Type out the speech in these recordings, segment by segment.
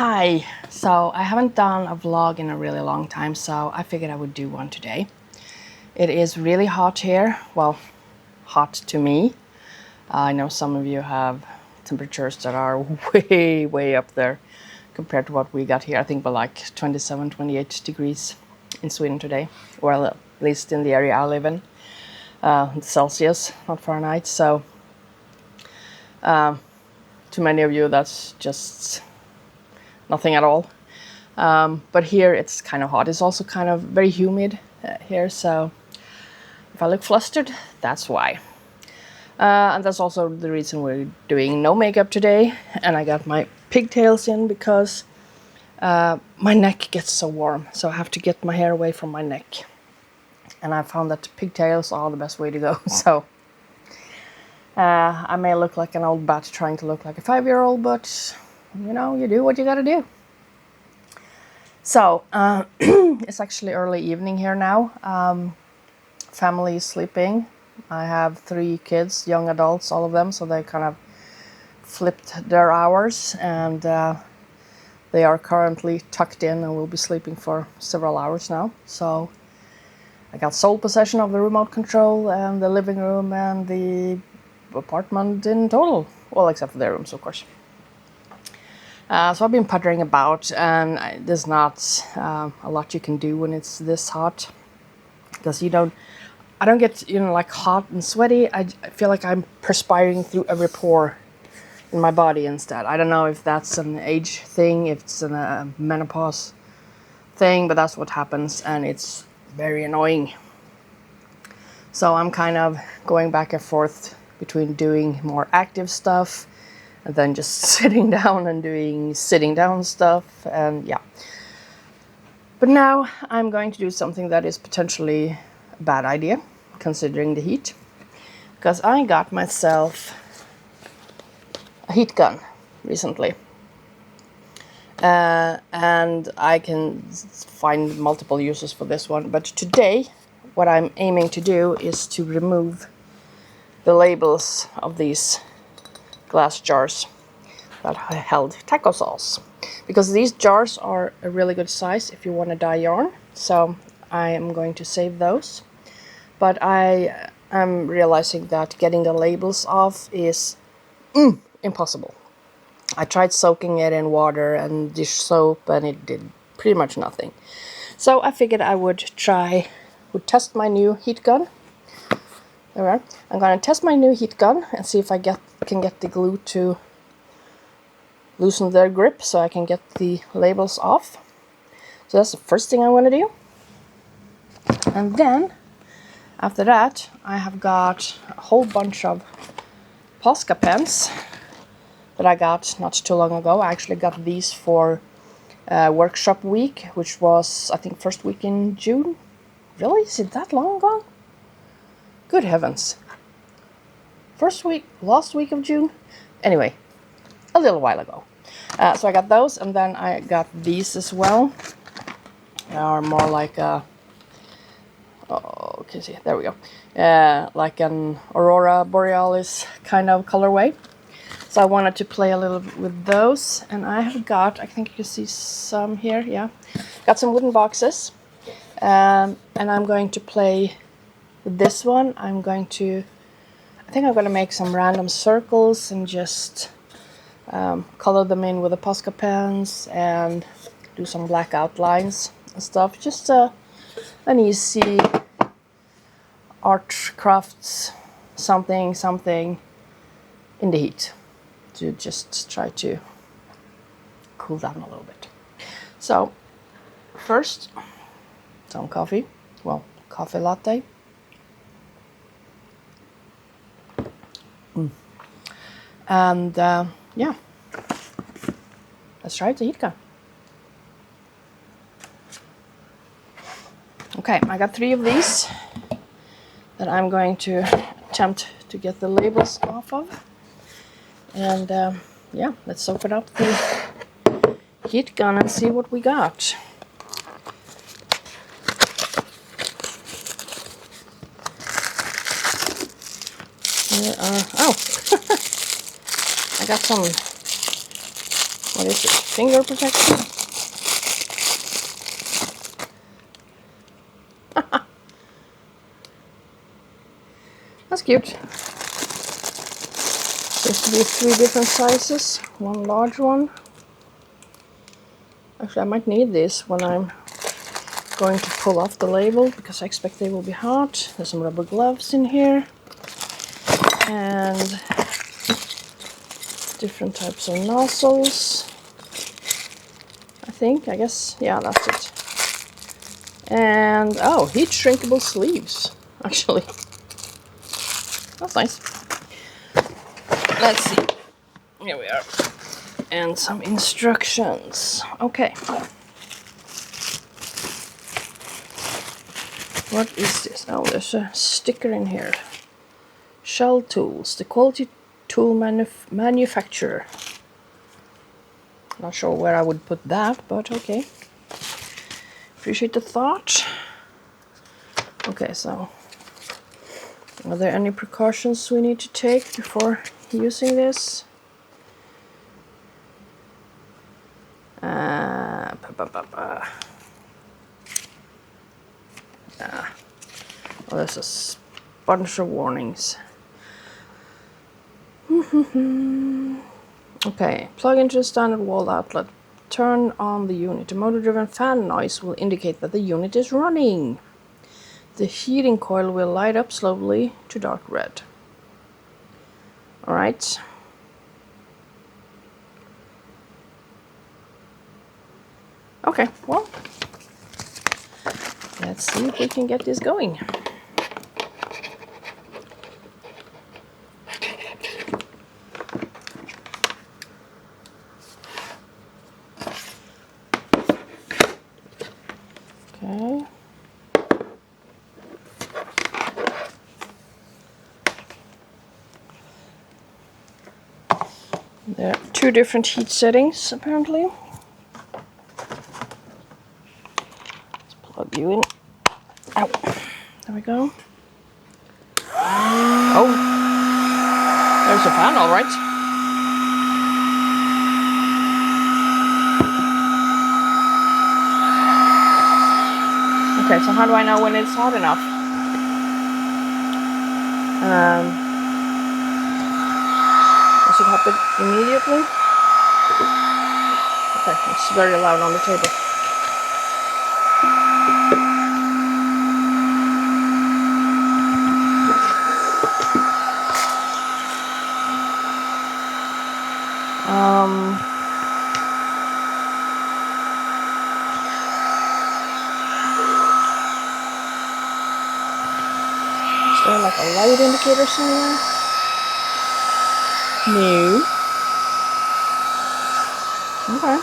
Hi, so I haven't done a vlog in a really long time, so I figured I would do one today. It is really hot here, well, hot to me. I know some of you have temperatures that are way up there compared to what we got here. I think we're like 27, 28 degrees in Sweden today, well, at least in the area I live in, Celsius, not Fahrenheit. So to many of you, that's just nothing at all. But here it's kind of hot. It's also kind of very humid here, so if I look flustered, that's why. And that's also the reason we're doing no makeup today. And I got my pigtails in because my neck gets so warm, so I have to get my hair away from my neck. And I found that pigtails are the best way to go. So I may look like an old bat trying to look like a 5-year-old, but you know, you do what you gotta do. So it's actually early evening here now. Family is sleeping. I have 3 kids, young adults, all of them, so they kind of flipped their hours, and they are currently tucked in and will be sleeping for several hours now. So I got sole possession of the remote control and the living room and the apartment in total. Well, except for their rooms, of course. So I've been puttering about, and there's not a lot you can do when it's this hot, because I don't get, like hot and sweaty. I feel like I'm perspiring through every pore in my body instead. I don't know if that's an age thing, if it's a menopause thing, but that's what happens, and it's very annoying. So I'm kind of going back and forth between doing more active stuff and then just sitting down and doing sitting down stuff, and yeah. But now I'm going to do something that is potentially a bad idea, considering the heat, because I got myself a heat gun recently. And I can find multiple uses for this one, but today what I'm aiming to do is to remove the labels of these glass jars that held taco sauce, because these jars are a really good size if you want to dye yarn. So I am going to save those, but I am realizing that getting the labels off is impossible. I tried soaking it in water and dish soap, and it did pretty much nothing. So I figured I would test my new heat gun. There we are. I'm going to test my new heat gun and see if I can get the glue to loosen their grip so I can get the labels off. So that's the first thing I want to do. And then after that, I have got a whole bunch of Posca pens that I got not too long ago. I actually got these for workshop week, which was, I think, first week in June. Really? Is it that long ago? Good heavens. Last week of June? Anyway, a little while ago. So I got those, and then I got these as well. They are more like a, okay, see, there we go. Like an Aurora Borealis kind of colorway. So I wanted to play a little with those, and I have got, I think you can see some here, yeah. Got some wooden boxes, and I'm going to play with this one. I think I'm going to make some random circles and just color them in with the Posca pens and do some black outlines and stuff. Just an easy art crafts, something in the heat, to just try to cool down a little bit. So first, some coffee, well, coffee latte. And yeah, let's try the heat gun. Okay, I got 3 of these that I'm going to attempt to get the labels off of. And yeah, let's open up the heat gun and see what we got. I got some What is it? Finger protection? That's cute. Seems to be 3 different sizes. One large one. Actually, I might need this when I'm going to pull off the label because I expect they will be hot. There's some rubber gloves in here. And different types of nozzles. I guess, yeah, that's it. And, oh, heat shrinkable sleeves, actually. That's nice. Let's see. Here we are. And some instructions. Okay. What is this? Oh, there's a sticker in here. Shell Tools, the quality tool manufacturer. Not sure where I would put that, but okay. Appreciate the thought. Okay, so are there any precautions we need to take before using this? Oh, there's a bunch of warnings. Okay, plug into the standard wall outlet. Turn on the unit. The motor-driven fan noise will indicate that the unit is running. The heating coil will light up slowly to dark red. Alright. Okay, well, let's see if we can get this going. Okay. There are 2 different heat settings, apparently. Let's plug you in. Ow. There we go. Oh, there's a fan, all right. Okay, so how do I know when it's hot enough? Does it happen immediately? Okay, it's very loud on the table. Is there like a light indicator somewhere? No. Okay.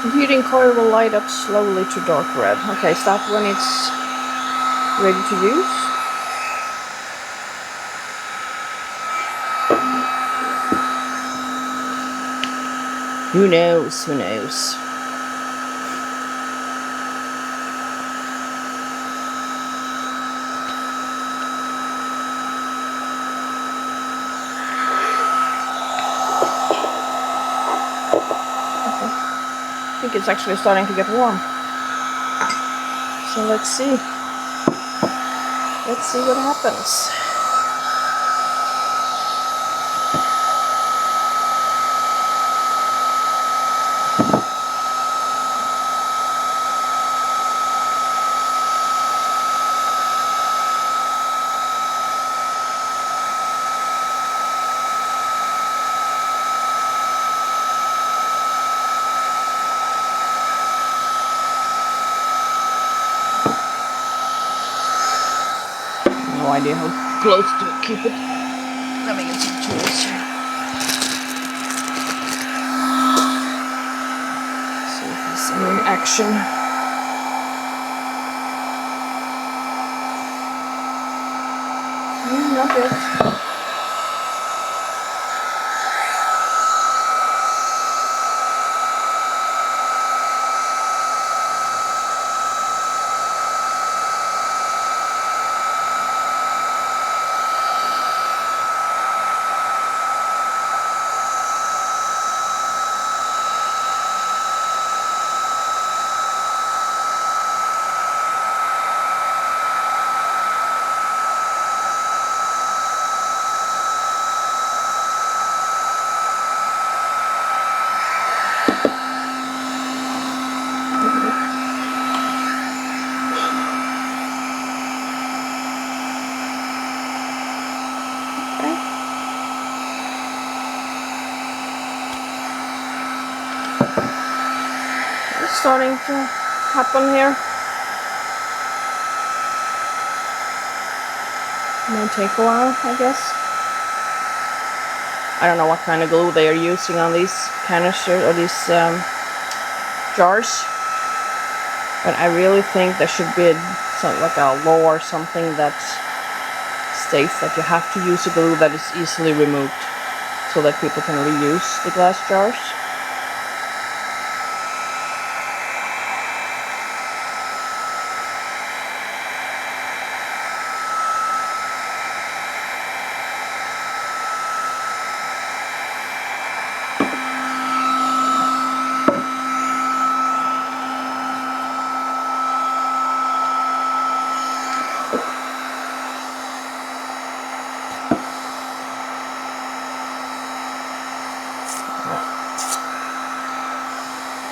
The heating coil will light up slowly to dark red. Okay, is that when it's ready to use? Who knows? Who knows? I think it's actually starting to get warm. So let's see. Let's see what happens. No idea how close to keep it. Let me get some tools here. See if there's any action. Not yet. starting to happen here. May take a while, I guess. I don't know what kind of glue they are using on these canisters or these jars, but I really think there should be like a law or something that states that you have to use a glue that is easily removed so that people can reuse the glass jars.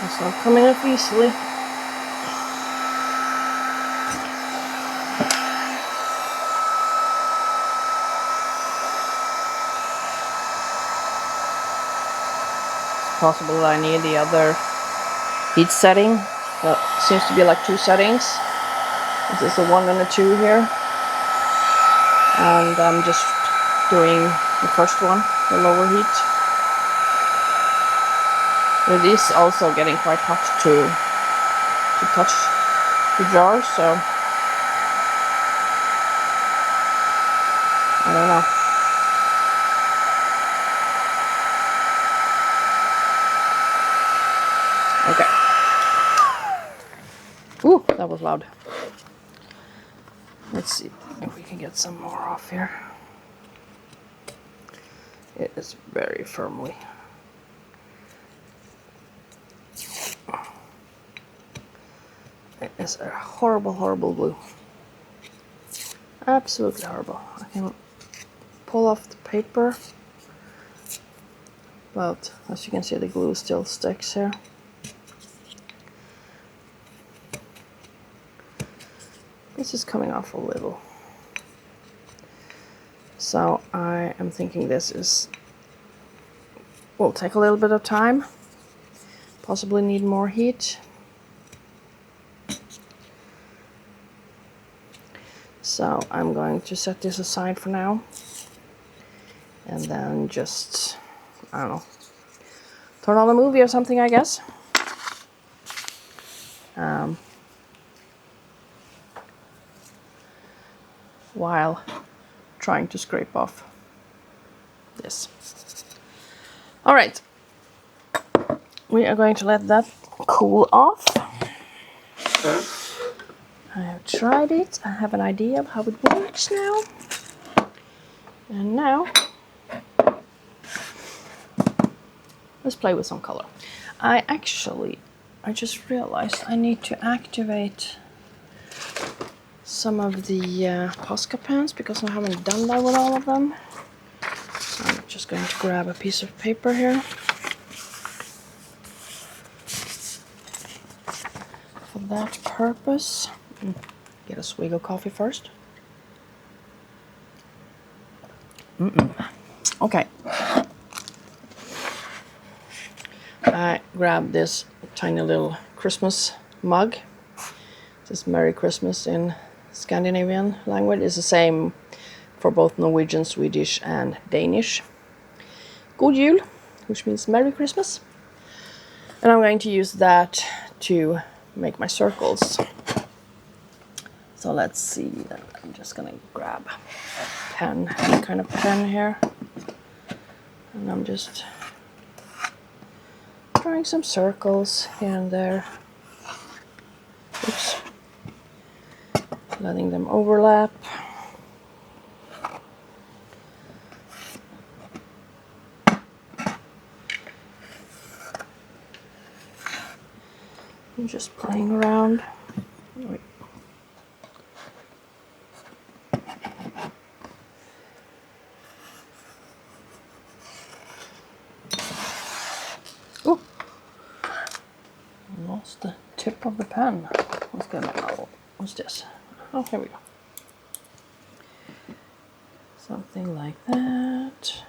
It's not coming up easily. It's possible that I need the other heat setting. That seems to be like 2 settings. This is a 1 and a 2 here. And I'm just doing the first one, the lower heat. It is also getting quite hot to touch the jar, so I don't know. Okay. Ooh, that was loud. Let's see if we can get some more off here. It is very firmly. It is a horrible, horrible glue. Absolutely horrible. I can pull off the paper, but as you can see, the glue still sticks here. This is coming off a little. So I am thinking this will take a little bit of time. Possibly need more heat. So I'm going to set this aside for now. And then just, I don't know, turn on a movie or something, I guess. While trying to scrape off this. All right, we are going to let that cool off. I have tried it. I have an idea of how it works now. And now, let's play with some color. I just realized I need to activate some of the Posca pens because I haven't done that with all of them. So I'm just going to grab a piece of paper here. For that purpose, get a swig of coffee first. Okay. I grabbed this tiny little Christmas mug. This is Merry Christmas in Scandinavian language. It's the same for both Norwegian, Swedish and Danish. God Jul, which means Merry Christmas. And I'm going to use that to make my circles. So let's see. I'm just going to grab a pen, any kind of pen here. And I'm just drawing some circles here and there. Oops. Letting them overlap. I'm just playing around. Wait. Oh, lost the tip of the pen. What's this? Oh, here we go. Something like that.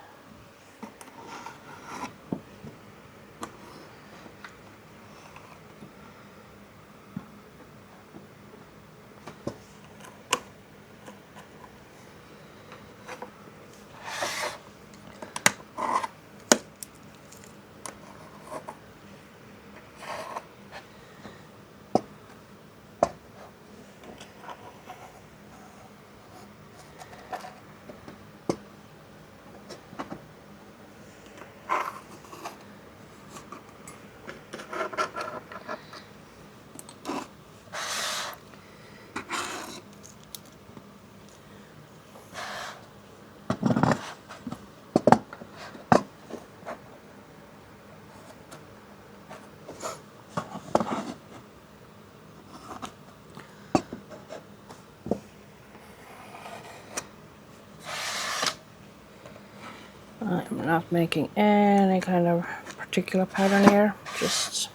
not making any kind of particular pattern here, just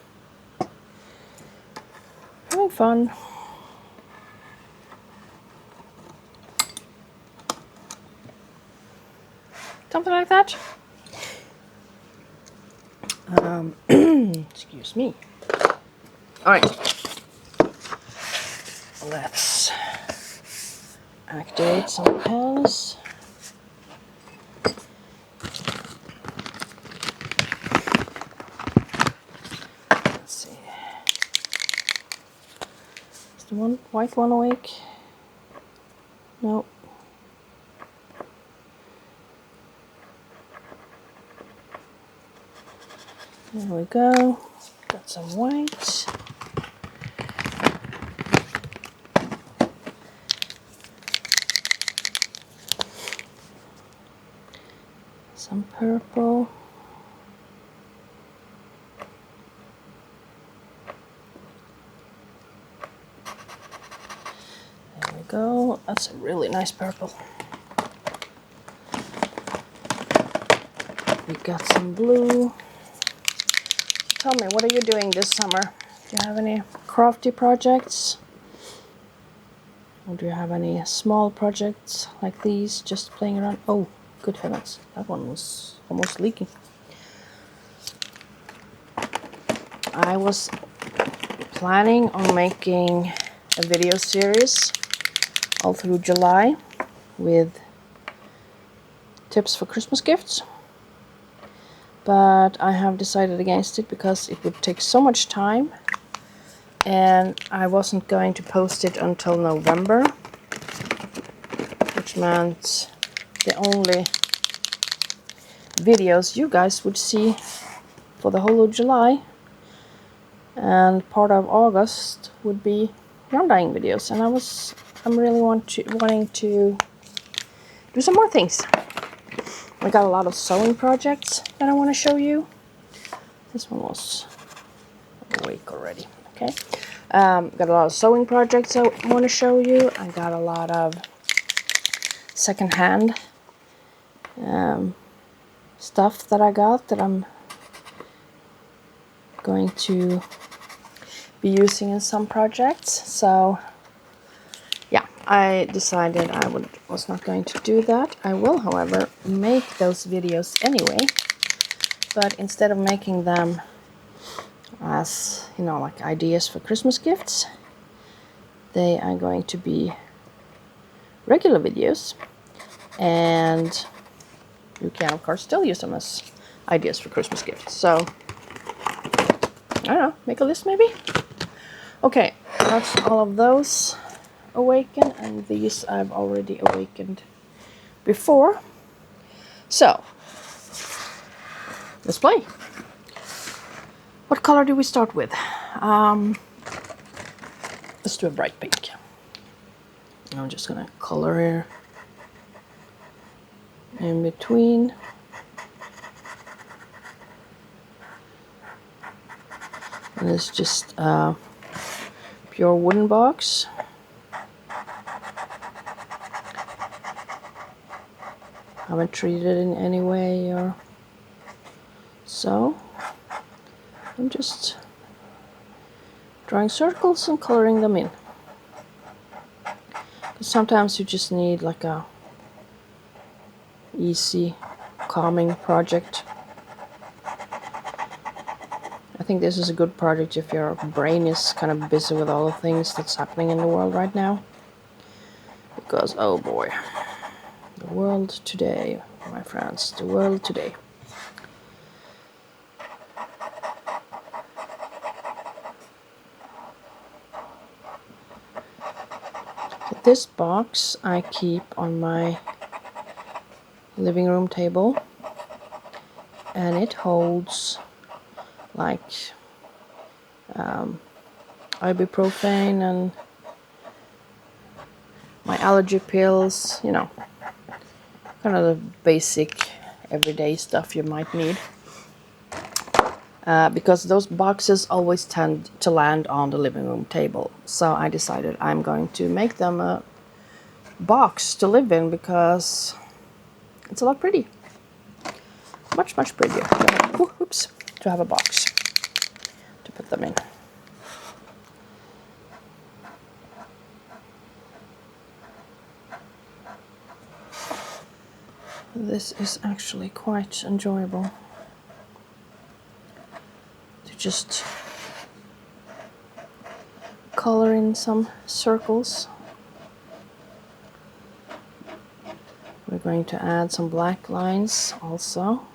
having fun. Something like that. Excuse me. All right, let's activate some pens. Let's see. Is the one white one awake? No. There we go. Got some white. Some purple. There we go. That's a really nice purple. We got some blue. Tell me, what are you doing this summer? Do you have any crafty projects? Or do you have any small projects like these, just playing around? Oh, good heavens, that one was almost leaking. I was planning on making a video series all through July with tips for Christmas gifts. But I have decided against it because it would take so much time and I wasn't going to post it until November, which meant the only videos you guys would see for the whole of July and part of August would be yarn dyeing videos, and I'm really wanting to do some more things. I got a lot of sewing projects that I want to show you. This one was awake already. Okay, got a lot of sewing projects I want to show you. I got a lot of secondhand stuff that I got that I'm going to be using in some projects. So yeah, I decided I was not going to do that. I will, however, make those videos anyway, but instead of making them as, you know, like ideas for Christmas gifts, they are going to be regular videos, and you can of course still use them as ideas for Christmas gifts. So I don't know, make a list maybe. Okay, that's all of those awakened, and these I've already awakened before. So let's play. What color do we start with? Let's do a bright pink. I'm just gonna color here in between. And it's just a pure wooden box. Haven't treated it in any way or so. I'm just drawing circles and coloring them in. Because sometimes you just need like a easy, calming project. I think this is a good project if your brain is kind of busy with all the things that's happening in the world right now. Because, oh boy, the world today, my friends, the world today. So this box I keep on my living room table, and it holds like ibuprofen and my allergy pills, you know, kind of the basic everyday stuff you might need. Because those boxes always tend to land on the living room table. So I decided I'm going to make them a box to live in because it's a lot pretty. much, much prettier to have, oops, to have a box to put them in. This is actually quite enjoyable to just color in some circles. We're going to add some black lines also.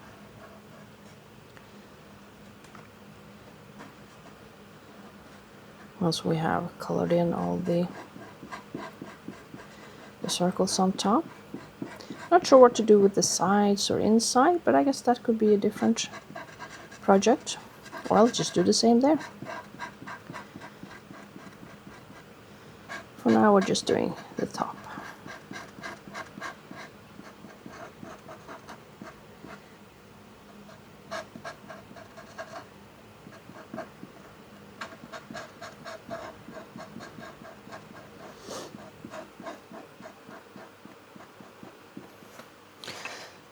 Once we have colored in all the circles on top. Not sure what to do with the sides or inside, but I guess that could be a different project. Or I'll just do the same there. For now we're just doing the top.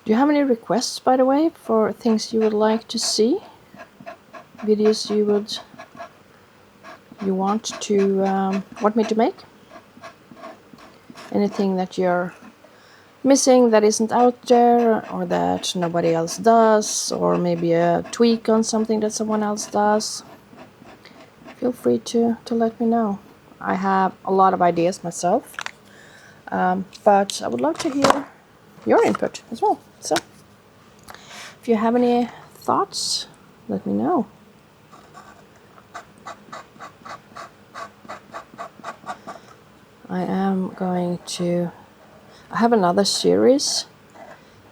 Do you have any requests, by the way, for things you would like to see? Videos you want me to make? Anything that you're missing that isn't out there, or that nobody else does, or maybe a tweak on something that someone else does? Feel free to let me know. I have a lot of ideas myself, but I would love to hear your input as well. So if you have any thoughts, let me know. I have another series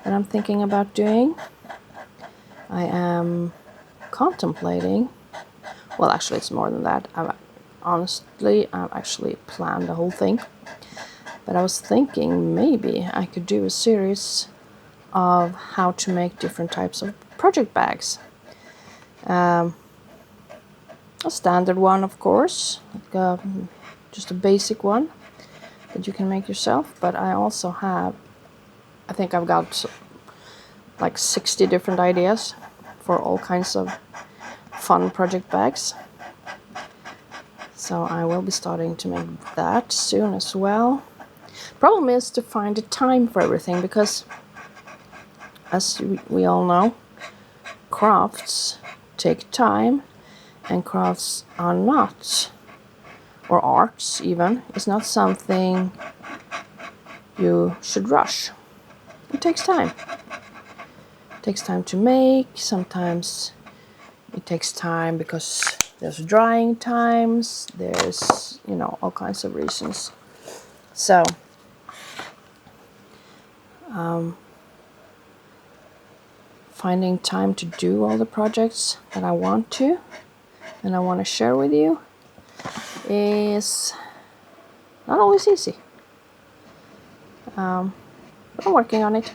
that I'm thinking about doing. I am contemplating, well, actually it's more than that. I've actually planned the whole thing. But I was thinking maybe I could do a series of how to make different types of project bags. A standard one, of course, like just a basic one that you can make yourself. But I also have, I think I've got like 60 different ideas for all kinds of fun project bags. So I will be starting to make that soon as well. Problem is to find the time for everything, because as we all know, crafts take time, and crafts are not, or arts even, is not something you should rush. It takes time. It takes time to make. Sometimes it takes time because there's drying times, there's, all kinds of reasons. So finding time to do all the projects that I want to and I want to share with you is not always easy. But I'm working on it.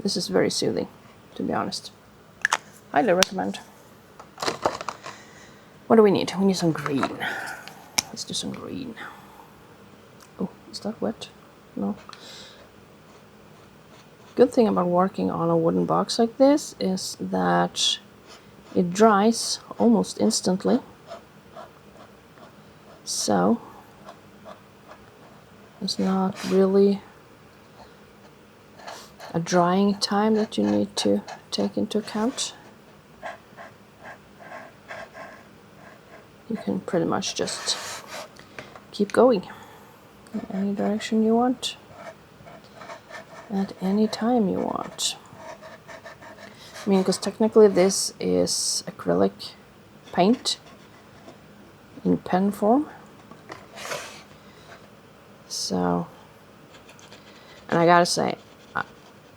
This is very soothing, to be honest. Highly recommend. What do we need? We need some green. Let's do some green. Oh, is that wet? No. Good thing about working on a wooden box like this is that it dries almost instantly. So it's not really a drying time that you need to take into account. You can pretty much just keep going in any direction you want, at any time you want. I mean, because technically this is acrylic paint in pen form. So, and I gotta say,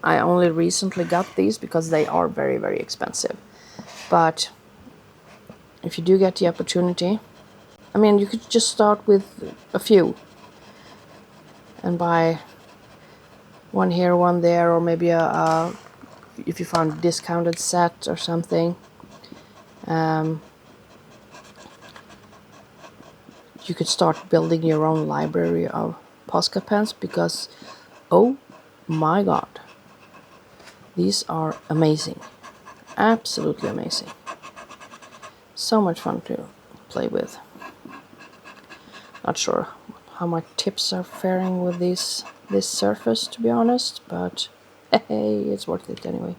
I only recently got these because they are very, very expensive. But if you do get the opportunity, I mean, you could just start with a few and buy one here, one there, or maybe if you found a discounted set or something. You could start building your own library of Posca pens, because Oh my god. These are amazing. Absolutely amazing. So much fun to play with. Not sure how my tips are faring with this surface, to be honest, but hey, it's worth it anyway.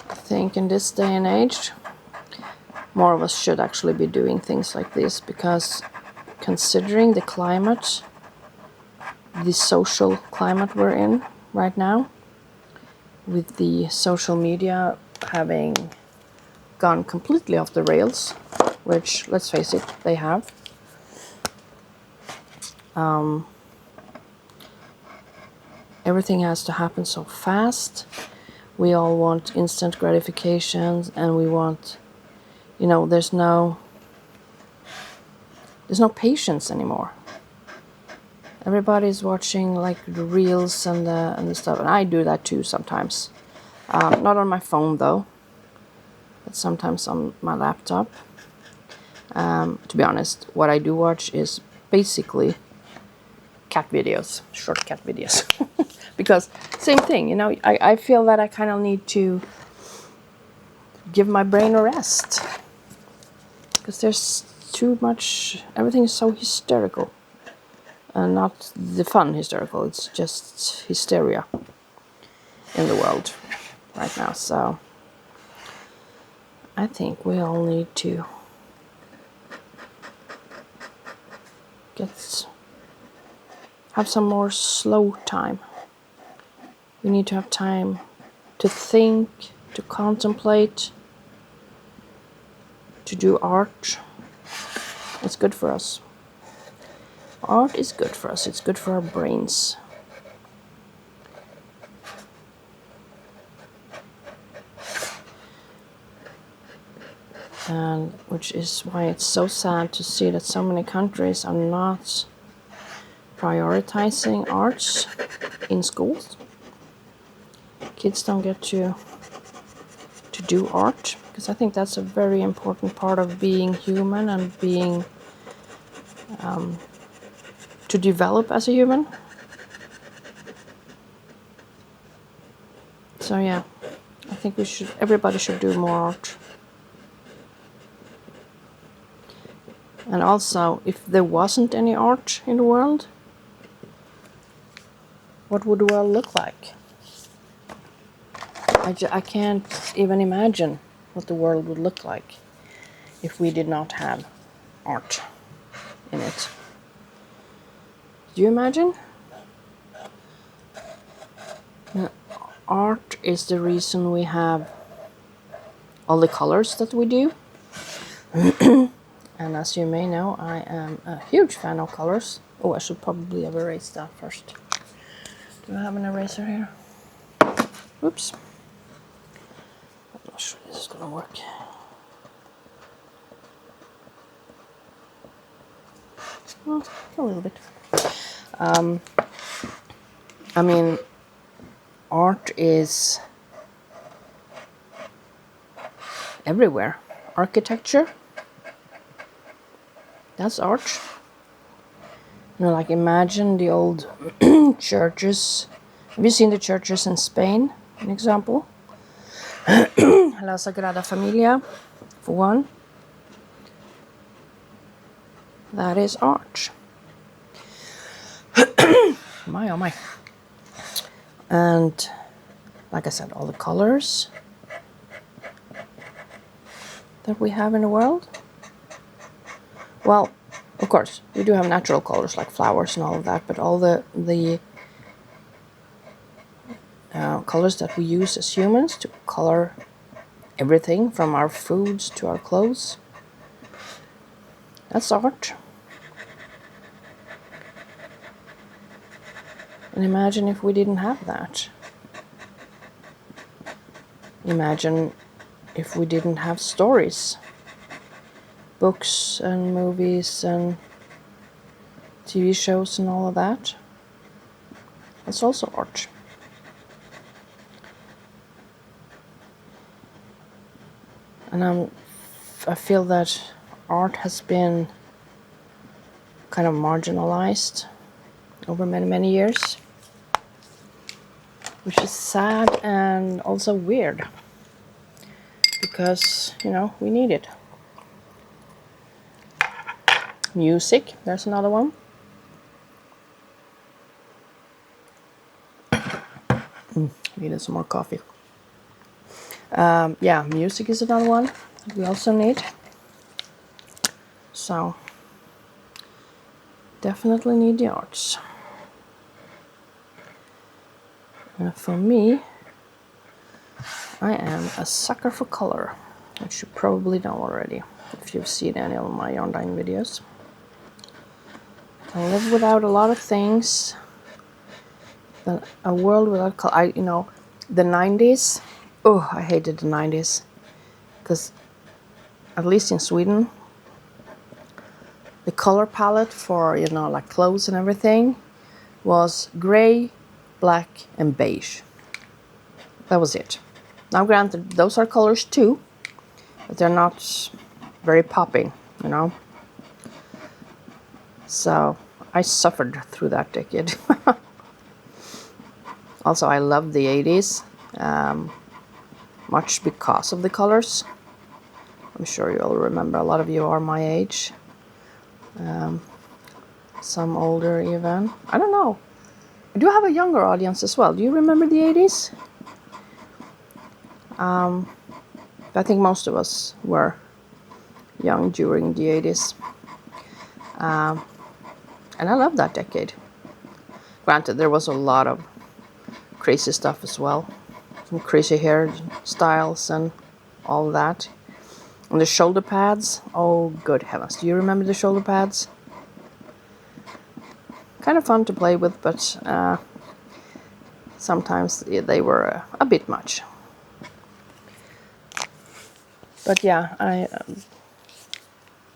I think in this day and age, more of us should actually be doing things like this, because considering the climate, the social climate we're in right now, with the social media having gone completely off the rails, which, let's face it, they have. Everything has to happen so fast. We all want instant gratifications, and we want, there's no patience anymore. Everybody's watching like the reels and the stuff, and I do that too sometimes. Not on my phone though, but sometimes on my laptop. To be honest, what I do watch is basically cat videos, short cat videos. Because same thing, I feel that I kind of need to give my brain a rest. Because there's too much, everything is so hysterical. And not the fun hysterical, it's just hysteria in the world right now. So I think we all need to have some more slow time. We need to have time to think, to contemplate, to do art. It's good for us. Art is good for us. It's good for our brains. And which is why it's so sad to see that so many countries are not prioritizing arts in schools. Kids don't get to do art, because I think that's a very important part of being human and being to develop as a human. So yeah, I think everybody should do more art. And also, if there wasn't any art in the world, what would the world look like? I can't even imagine what the world would look like if we did not have art in it. Do you imagine? Now, art is the reason we have all the colors that we do. And as you may know, I am a huge fan of colors. Oh, I should probably have erased that first. Do I have an eraser here? Oops. I'm not sure this is gonna work. Well, a little bit. I mean, art is everywhere. Architecture, that's art. Like imagine the old churches. Have you seen the churches in Spain, an example? La Sagrada Familia, for one. That is art. My, oh my. And like I said, all the colors that we have in the world. Well, of course, we do have natural colors like flowers and all of that, but all the colors that we use as humans to color everything from our foods to our clothes, that's art. And imagine if we didn't have that. Imagine if we didn't have stories. books and movies and TV shows and all of that. It's also art. And I feel that art has been kind of marginalized over many, many years, which is sad and also weird because, you know, we need it. Music, there's another one. Needed some more coffee. Yeah, music is another one that we also need. So, definitely need the arts. For me, I am a sucker for color, which you probably know already if you've seen any of my yarn dyeing videos. I live without a lot of things. A world without color. You know, the 90s. Oh, I hated the 90s because, at least in Sweden, the color palette for, you know, like clothes and everything was gray, black, and beige. That was it. Now, granted, those are colors too, but they're not very popping, you know. So I suffered through that decade. Also, I love the 80s, much because of the colors. I'm sure you all remember, a lot of you are my age. Some older even. I don't know. I do have a younger audience as well. Do you remember the 80s? I think most of us were young during the 80s. And I love that decade. Granted, there was a lot of crazy stuff as well. Some crazy hair styles and all that. And the shoulder pads. Oh, good heavens. Do you remember the shoulder pads? Kind of fun to play with, but sometimes they were a bit much. But yeah,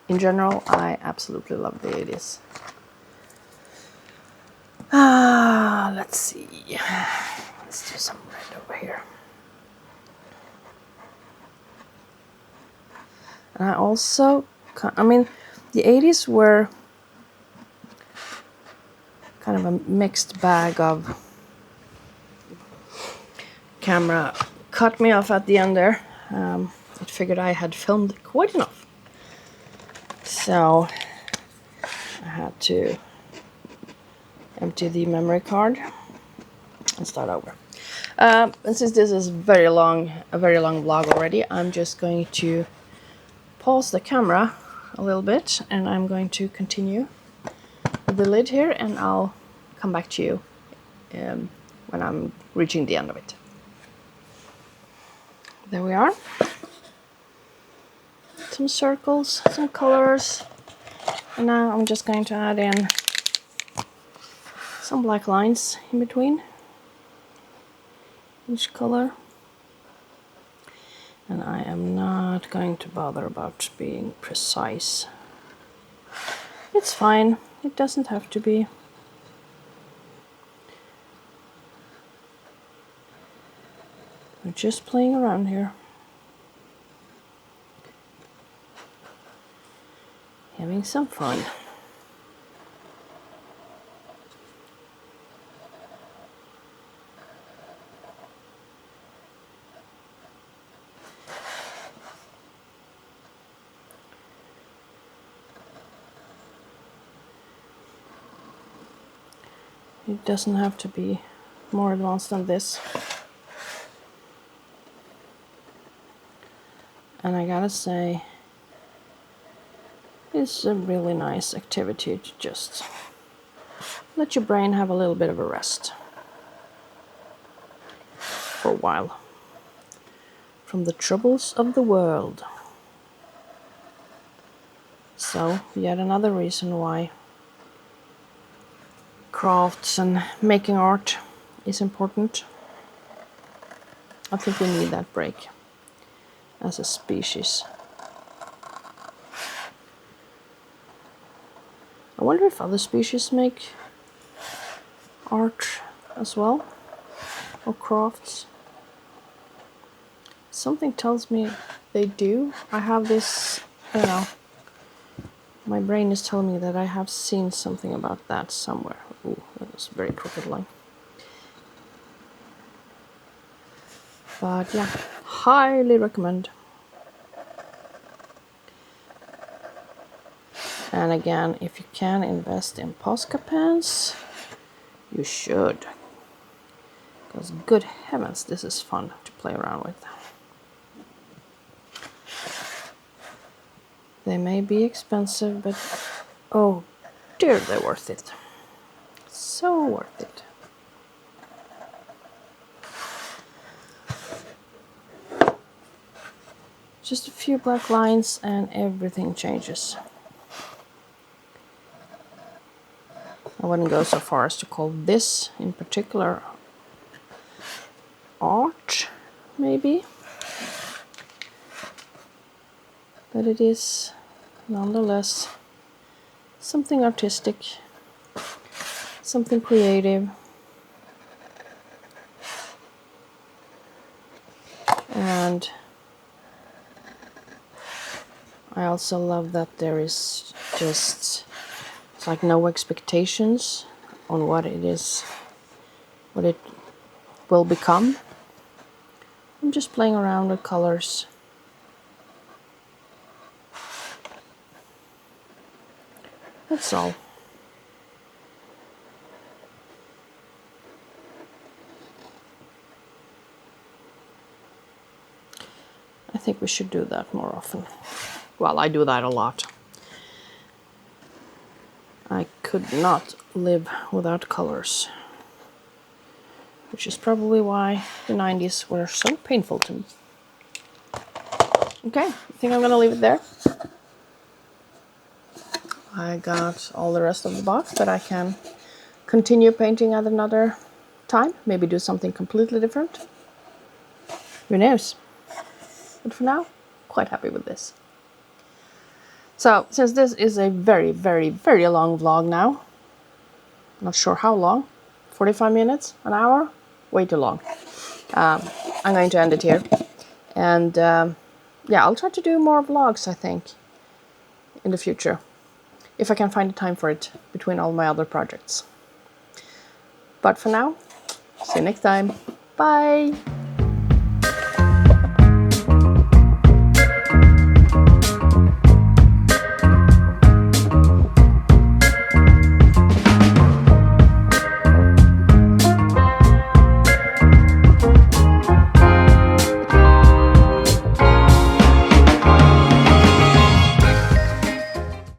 in general, I absolutely love the 80s. Let's see. Let's do some red over here. And I also, I mean, the 80s were kind of a mixed bag of. Camera cut me off at the end there. It figured I had filmed quite enough. So I had to empty the memory card and start over. And since this is a very long vlog already, I'm just going to pause the camera a little bit and I'm going to continue with the lid here, and I'll come back to you when I'm reaching the end of it. There we are. Some circles, some colors, and now I'm just going to add in some black lines in between each color. And I am not going to bother about being precise. It's fine, it doesn't have to be. We're just playing around here. Having some fun. It doesn't have to be more advanced than this. And I gotta say, it's a really nice activity to just let your brain have a little bit of a rest for a while from the troubles of the world. So, yet another reason why crafts and making art is important. I think we need that break as a species. I wonder if other species make art as well, or crafts. Something tells me they do. I have this, I don't know, my brain is telling me that I have seen something about that somewhere. Ooh, that was a very crooked line. But yeah, highly recommend. And again, if you can invest in Posca pens, you should. Because good heavens, this is fun to play around with. They may be expensive, but oh dear, they're worth it. So worth it. Just a few black lines and everything changes. I wouldn't go so far as to call this in particular art, maybe. But it is nonetheless something artistic, something creative. And I also love that there is just, it's like no expectations on what it is, what it will become. I'm just playing around with colors. That's all. I think we should do that more often. Well, I do that a lot. I could not live without colors, which is probably why the 90s were so painful to me. Okay, I think I'm gonna leave it there. I got all the rest of the box, but I can continue painting at another time. Maybe do something completely different. Who knows? But for now, quite happy with this. So, since this is a very, very, very long vlog now, not sure how long, 45 minutes, an hour, way too long. I'm going to end it here. And yeah, I'll try to do more vlogs, I think, in the future. If I can find the time for it between all my other projects. But for now, see you next time. Bye!